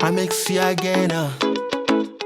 I make see again.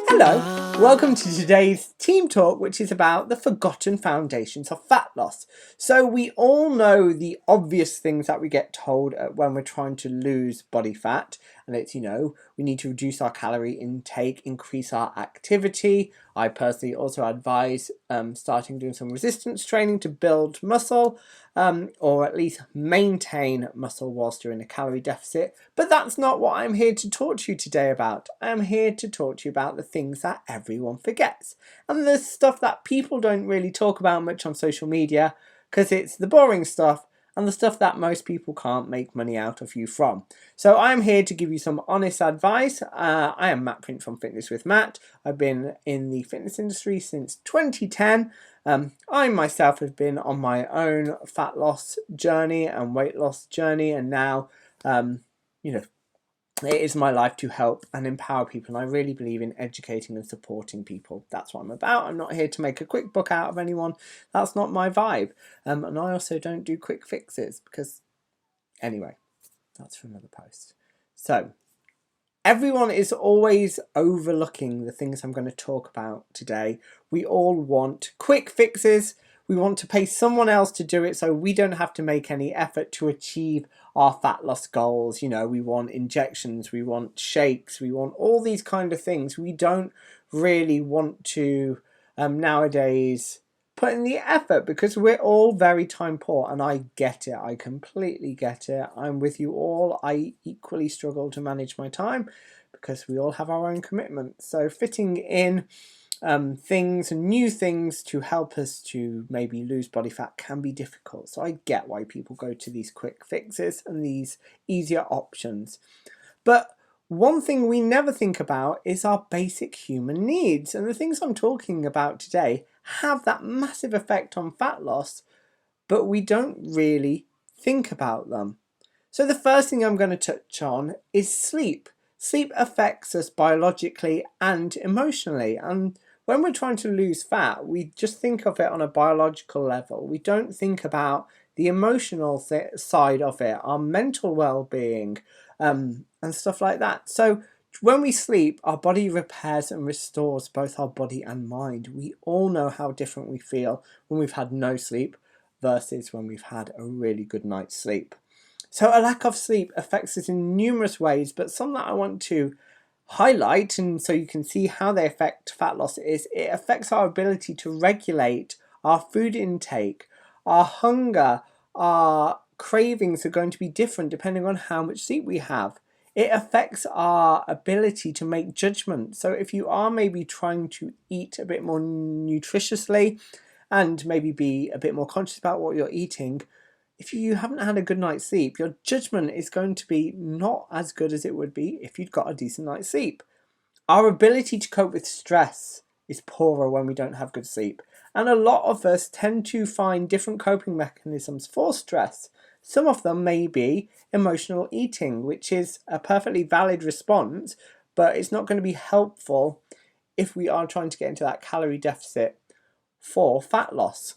Hello, welcome to today's team talk, which is about the forgotten foundations of fat loss. So we all know the obvious things that we get told when we're trying to lose body fat, and it's, we need to reduce our calorie intake, increase our activity. I personally also advise starting doing some resistance training to build muscle, or at least maintain muscle whilst you're in a calorie deficit. But that's not what I'm here to talk to you today about. I'm here to talk to you about the things that everyone forgets, and the stuff that people don't really talk about much on social media, because it's the boring stuff and the stuff that most people can't make money out of you from. So I'm here to give you some honest advice. I am Matt Print from Fitness with Matt. I've been in the fitness industry since 2010. I myself have been on my own fat loss journey and weight loss journey, and now, it is my life to help and empower people, and I really believe in educating and supporting people. That's what I'm about. I'm not here to make a quick buck out of anyone. That's not my vibe. And I also don't do quick fixes because, anyway, that's for another post. So, everyone is always overlooking the things I'm going to talk about today. We all want quick fixes. We want to pay someone else to do it so we don't have to make any effort to achieve our fat loss goals. We want injections, we want shakes, we want all these kind of things. We don't really want to nowadays put in the effort because we're all very time poor, and I get it. I completely get it. I'm with you all. I equally struggle to manage my time because we all have our own commitments. So fitting in things and new things to help us to maybe lose body fat can be difficult. So I get why people go to these quick fixes and these easier options. But one thing we never think about is our basic human needs. And the things I'm talking about today have that massive effect on fat loss, but we don't really think about them. So the first thing I'm going to touch on is sleep. Sleep affects us biologically and emotionally. And when we're trying to lose fat, we just think of it on a biological level. We don't think about the emotional side of it, our mental well-being, and stuff like that. So when we sleep, our body repairs and restores both our body and mind. We all know how different we feel when we've had no sleep versus when we've had a really good night's sleep. So a lack of sleep affects us in numerous ways, but some that I want to highlight, and so you can see how they affect fat loss, is it affects our ability to regulate our food intake. Our hunger, our cravings are going to be different depending on how much sleep we have. It affects our ability to make judgments. So if you are maybe trying to eat a bit more nutritiously and maybe be a bit more conscious about what you're eating, if you haven't had a good night's sleep, your judgment is going to be not as good as it would be if you'd got a decent night's sleep. Our ability to cope with stress is poorer when we don't have good sleep. And a lot of us tend to find different coping mechanisms for stress. Some of them may be emotional eating, which is a perfectly valid response, but it's not going to be helpful if we are trying to get into that calorie deficit for fat loss.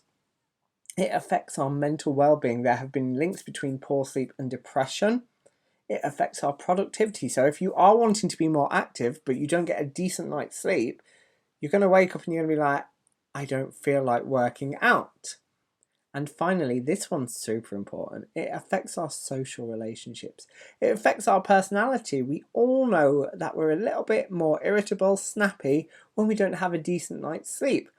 It affects our mental well-being. There have been links between poor sleep and depression. It affects our productivity. So if you are wanting to be more active, but you don't get a decent night's sleep, you're going to wake up and you're going to be like, I don't feel like working out. And finally, this one's super important. It affects our social relationships. It affects our personality. We all know that we're a little bit more irritable, snappy when we don't have a decent night's sleep.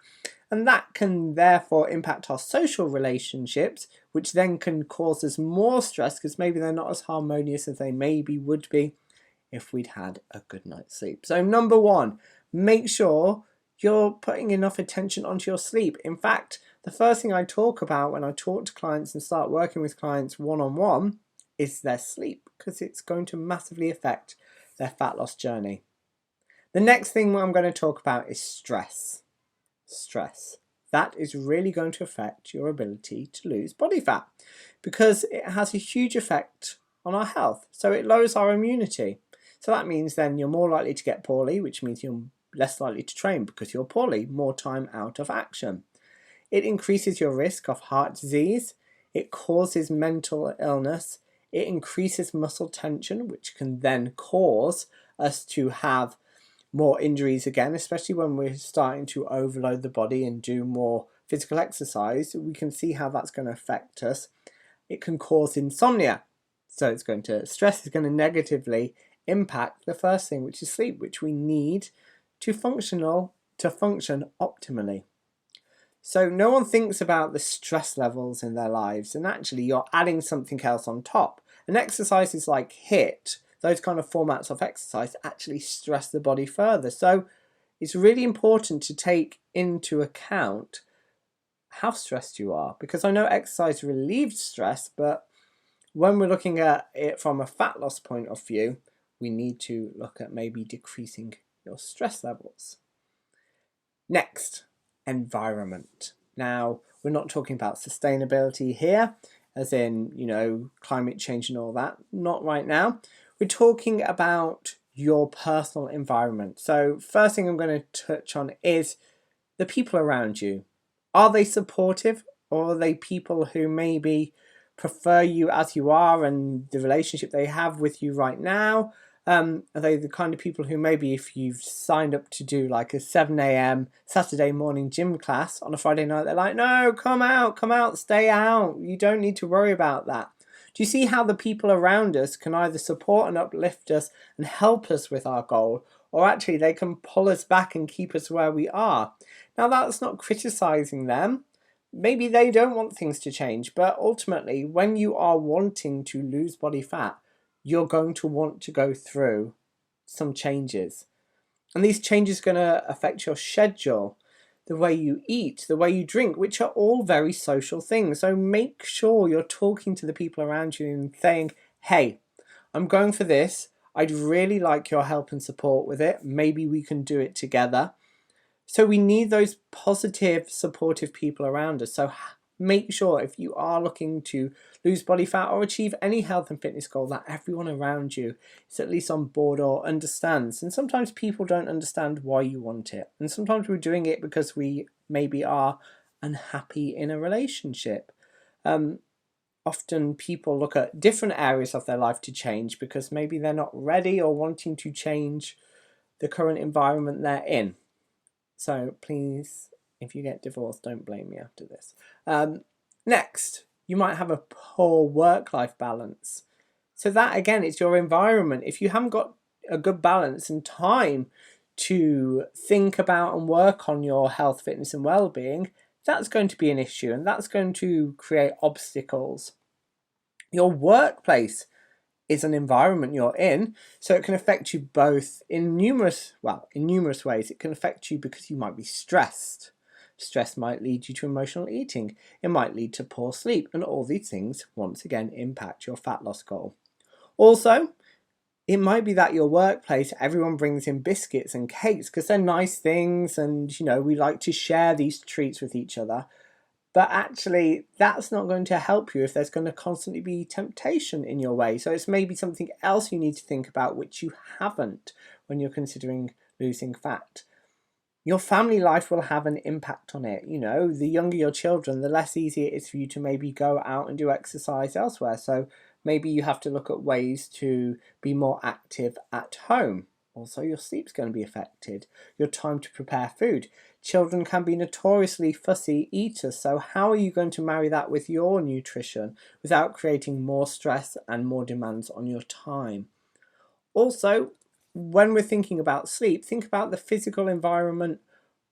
And that can therefore impact our social relationships, which then can cause us more stress because maybe they're not as harmonious as they maybe would be if we'd had a good night's sleep. So number one, make sure you're putting enough attention onto your sleep. In fact, the first thing I talk about when I talk to clients and start working with clients one-on-one is their sleep, because it's going to massively affect their fat loss journey. The next thing I'm going to talk about is stress. Stress. That is really going to affect your ability to lose body fat because it has a huge effect on our health. So it lowers our immunity. So that means then you're more likely to get poorly, which means you're less likely to train because you're poorly, more time out of action. It increases your risk of heart disease. It causes mental illness. It increases muscle tension, which can then cause us to have more injuries again, especially when we're starting to overload the body and do more physical exercise. We can see how that's going to affect us. It can cause insomnia. So stress is going to negatively impact the first thing, which is sleep, which we need to function optimally. So no one thinks about the stress levels in their lives, and actually you're adding something else on top. And exercises like HIIT, those kind of formats of exercise, actually stress the body further. So it's really important to take into account how stressed you are, because I know exercise relieves stress, but when we're looking at it from a fat loss point of view, we need to look at maybe decreasing your stress levels. Next, environment. Now, we're not talking about sustainability here, as in, climate change and all that. Not right now. We're talking about your personal environment. So first thing I'm going to touch on is the people around you. Are they supportive, or are they people who maybe prefer you as you are and the relationship they have with you right now? Are they the kind of people who maybe if you've signed up to do like a 7 a.m. Saturday morning gym class on a Friday night, they're like, no, come out, stay out. You don't need to worry about that. Do you see how the people around us can either support and uplift us and help us with our goal, or actually they can pull us back and keep us where we are? Now, that's not criticizing them. Maybe they don't want things to change, but ultimately, when you are wanting to lose body fat, you're going to want to go through some changes. And these changes are going to affect your schedule, the way you eat, the way you drink, which are all very social things. So make sure you're talking to the people around you and saying, hey, I'm going for this. I'd really like your help and support with it. Maybe we can do it together. So we need those positive, supportive people around us. So make sure if you are looking to lose body fat or achieve any health and fitness goal, that everyone around you is at least on board or understands. And sometimes people don't understand why you want it. And sometimes we're doing it because we maybe are unhappy in a relationship. Often people look at different areas of their life to change because maybe they're not ready or wanting to change the current environment they're in. So please, if you get divorced, don't blame me after this. Next, you might have a poor work-life balance. So that, again, it's your environment. If you haven't got a good balance and time to think about and work on your health, fitness and well-being, that's going to be an issue, and that's going to create obstacles. Your workplace is an environment you're in, so it can affect you both in numerous ways. It can affect you because you might be stressed. Stress might lead you to emotional eating. It might lead to poor sleep, and all these things once again impact your fat loss goal. Also, it might be that your workplace, everyone brings in biscuits and cakes because they're nice things, and we like to share these treats with each other. But actually, that's not going to help you if there's going to constantly be temptation in your way. So it's maybe something else you need to think about, which you haven't when you're considering losing fat. Your family life will have an impact on it. The younger your children, the less easy it is for you to maybe go out and do exercise elsewhere. So maybe you have to look at ways to be more active at home. Also, your sleep's going to be affected. Your time to prepare food. Children can be notoriously fussy eaters, so how are you going to marry that with your nutrition without creating more stress and more demands on your time? Also, when we're thinking about sleep, think about the physical environment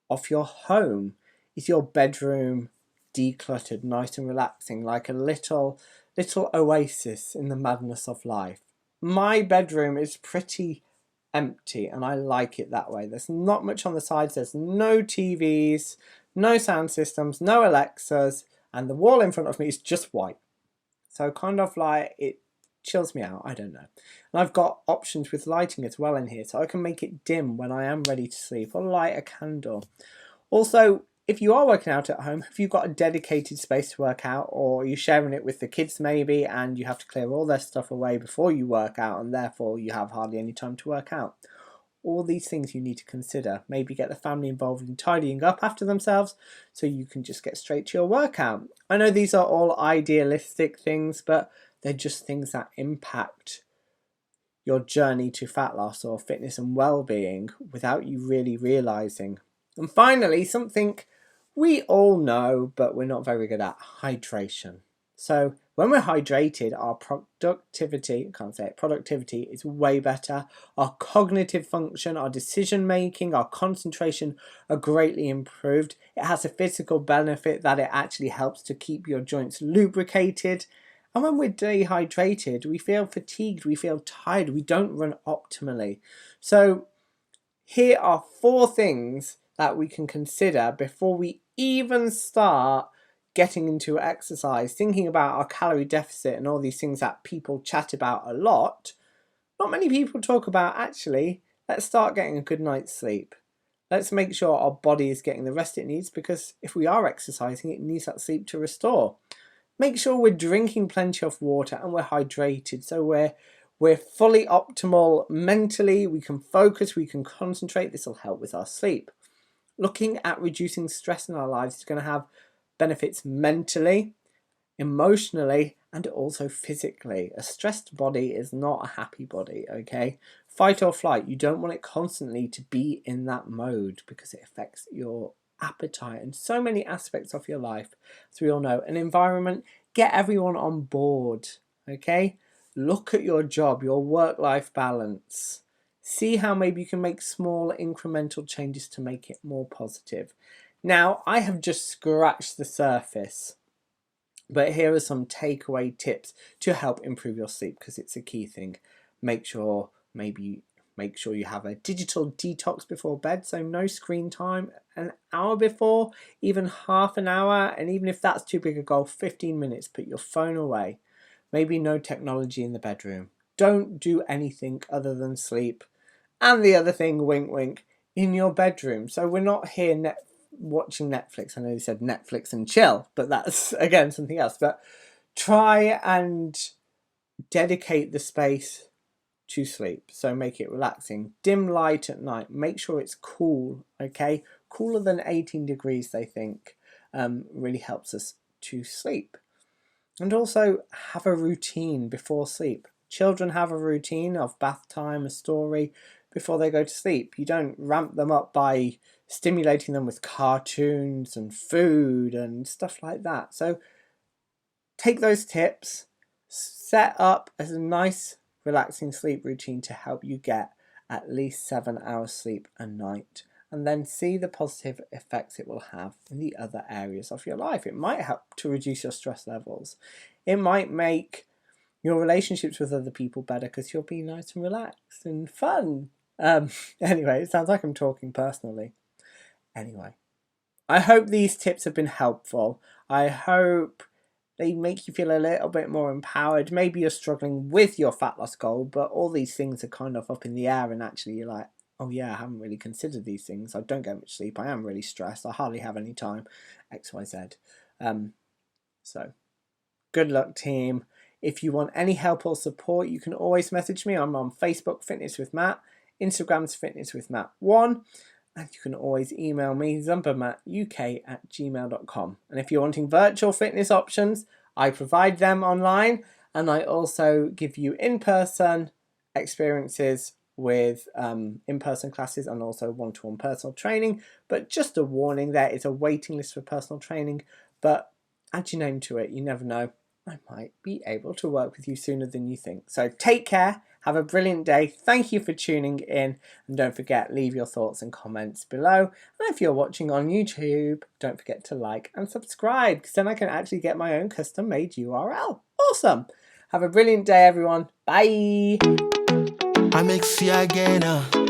of your home. Is your bedroom decluttered, nice and relaxing, like a little oasis in the madness of life? My bedroom is pretty empty, and I like it that way. There's not much on the sides. There's no TVs, no sound systems, no Alexas, and the wall in front of me is just white. So kind of like it chills me out. I don't know. And I've got options with lighting as well in here, so I can make it dim when I am ready to sleep or light a candle. Also, if you are working out at home, have you got a dedicated space to work out, or are you sharing it with the kids maybe and you have to clear all their stuff away before you work out and therefore you have hardly any time to work out? All these things you need to consider. Maybe get the family involved in tidying up after themselves so you can just get straight to your workout. I know these are all idealistic things, but they're just things that impact your journey to fat loss or fitness and well-being without you really realizing. And finally, something we all know but we're not very good at: hydration. So when we're hydrated, our productivity is way better. Our cognitive function, our decision making, our concentration are greatly improved. It has a physical benefit that it actually helps to keep your joints lubricated. And when we're dehydrated, we feel fatigued, we feel tired, we don't run optimally. So here are 4 things that we can consider before we even start getting into exercise, thinking about our calorie deficit and all these things that people chat about a lot. Not many people talk about, actually, let's start getting a good night's sleep. Let's make sure our body is getting the rest it needs, because if we are exercising, it needs that sleep to restore. Make sure we're drinking plenty of water and we're hydrated, so we're fully optimal mentally, we can focus, we can concentrate. This will help with our sleep. Looking at reducing stress in our lives is going to have benefits mentally, emotionally, and also physically. A stressed body is not a happy body, okay? Fight or flight, you don't want it constantly to be in that mode because it affects your appetite and so many aspects of your life. As we all know, an environment, get everyone on board, okay? Look at your job, your work-life balance. See how maybe you can make small incremental changes to make it more positive. Now, I have just scratched the surface, but here are some takeaway tips to help improve your sleep, because it's a key thing. Make sure you have a digital detox before bed, so no screen time an hour before, even half an hour, and even if that's too big a goal, 15 minutes, put your phone away. Maybe no technology in the bedroom. Don't do anything other than sleep. And the other thing, wink wink, in your bedroom. So we're not here watching Netflix. I know you said Netflix and chill, but that's again something else. But try and dedicate the space to sleep. So make it relaxing. Dim light at night. Make sure it's cool, okay? Cooler than 18 degrees, they think, really helps us to sleep. And also have a routine before sleep. Children have a routine of bath time, a story, before they go to sleep. You don't ramp them up by stimulating them with cartoons and food and stuff like that. So take those tips, set up a nice relaxing sleep routine to help you get at least 7 hours sleep a night, and then see the positive effects it will have in the other areas of your life. It might help to reduce your stress levels. It might make your relationships with other people better because you'll be nice and relaxed and fun. Anyway, it sounds like I'm talking personally. Anyway, I hope these tips have been helpful. I hope they make you feel a little bit more empowered. Maybe you're struggling with your fat loss goal, but all these things are kind of up in the air, and actually you're like, oh yeah, I haven't really considered these things. I don't get much sleep. I am really stressed. I hardly have any time. XYZ. So good luck, team. If you want any help or support, you can always message me. I'm on Facebook, Fitness with Matt. Instagram's Fitness with Matt 1. And you can always email me, zumpermattuk@gmail.com. And if you're wanting virtual fitness options, I provide them online. And I also give you in-person experiences with in-person classes and also one-to-one personal training. But just a warning, there is a waiting list for personal training. But add your name to it, you never know. I might be able to work with you sooner than you think. So take care, have a brilliant day. Thank you for tuning in. And don't forget, leave your thoughts and comments below. And if you're watching on YouTube, don't forget to like and subscribe, because then I can actually get my own custom made URL. Awesome. Have a brilliant day, everyone. Bye. I make see again.